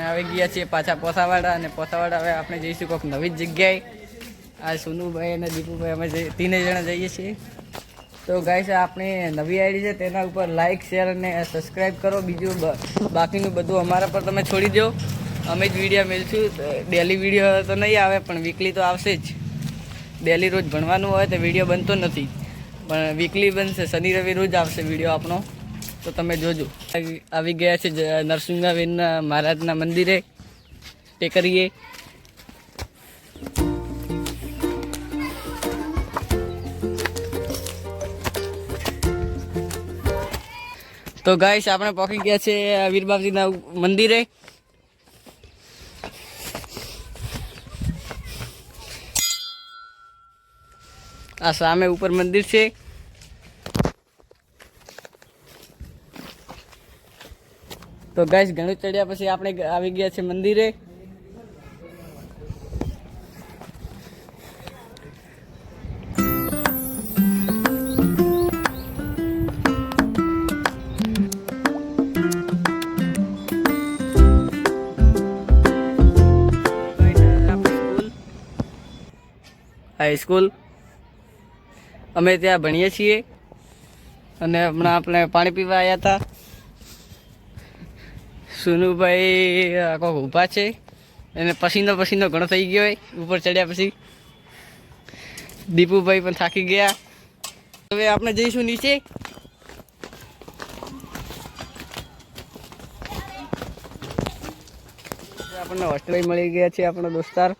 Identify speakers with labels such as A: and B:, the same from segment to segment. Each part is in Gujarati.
A: આવી ગયા છીએ પાછા પોસાવાડા અને પોસાવાડા હવે આપણે જઈશું કોઈક નવી જ જગ્યાએ. આ સોનુભાઈ અને દીપુભાઈ અમે ત્રણે જણા જઈએ છીએ. તો ગાઈસ આપણે નવી આઈડી છે તેના ઉપર લાઇક શેર અને સબસ્ક્રાઈબ કરો. બીજું બાકીનું બધું અમારા પર તમે છોડી દો. અમે જ વિડીયો મેળશું. ડેલી વિડીયો તો નહીં આવે પણ વીકલી તો આવશે જ. ડેલી રોજ ભણવાનું હોય તો વિડીયો બનતો નથી પણ વીકલી બનશે. શનિ રવિ રોજ આવશે વિડીયો આપણો, તો તમે જોજો. આવી ગયા છે નરસિંહાવીરના મહારાજના મંદિરે ટેકરીએ. તો ગાઈસ આપણે પહોંચી ગયા છે વીરબાપજીના મંદિરે. આ સામે ઉપર મંદિર છે. તો ગાઈસ ઘણું ચડ્યા પછી આપણે આવી ગયા છે મંદિરે. હાઈસ્કૂલ અમે ત્યાં ભણીએ છીએ અને હમણાં આપણે પાણી પીવા આવ્યા હતા. સુનુભાઈ કોઈક ઊભા છે, એને પસીનો ઘણો થઈ ગયો હોય ઉપર ચડ્યા પછી. દીપુભાઈ પણ થાકી ગયા. હવે આપણે જઈશું નીચે. આપણને હોસ્ટેલ મળી ગયા છે. આપણો દોસ્તાર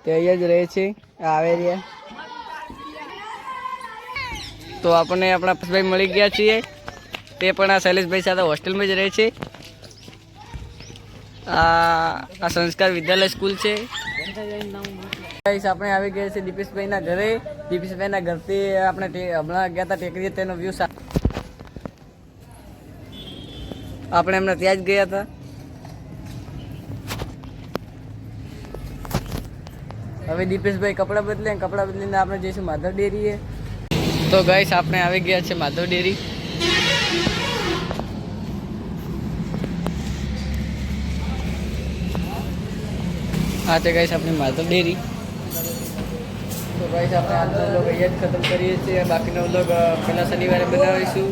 A: તે અહીંયા જ રહે છે, આવે રહ્યા. તો આપણને આપણા પસભાઈ મળી ગયા છીએ. તે પણ આ શૈલેષભાઈ સાથે હોસ્ટેલમાં જ રહે છે. આ સંસ્કાર વિદ્યાલય સ્કૂલ છે. આપણે આવી ગયા છે દીપેશભાઈના ઘરે. દીપેશભાઈના ઘરથી આપણે હમણાં ગયા હતા ટેકરીએ, તેનો વ્યૂ આપણે એમને ત્યાં જ ગયા હતા. હવે દીપેશભાઈ કપડાં બદલીને આપણે જઈશું માધવ ડેરીએ. તો ગાઈસ આપણે આવી ગયા છે માધવ ડેરી. હા છે ગાઈસ આપણી માધવ ડેરી. તો ગાઈસ આપણે આજનો વ્લોગ અહીંયા જ ખતમ કરીએ છીએ. બાકીનો વ્લોગ પહેલા શનિવારે બનાવીશું.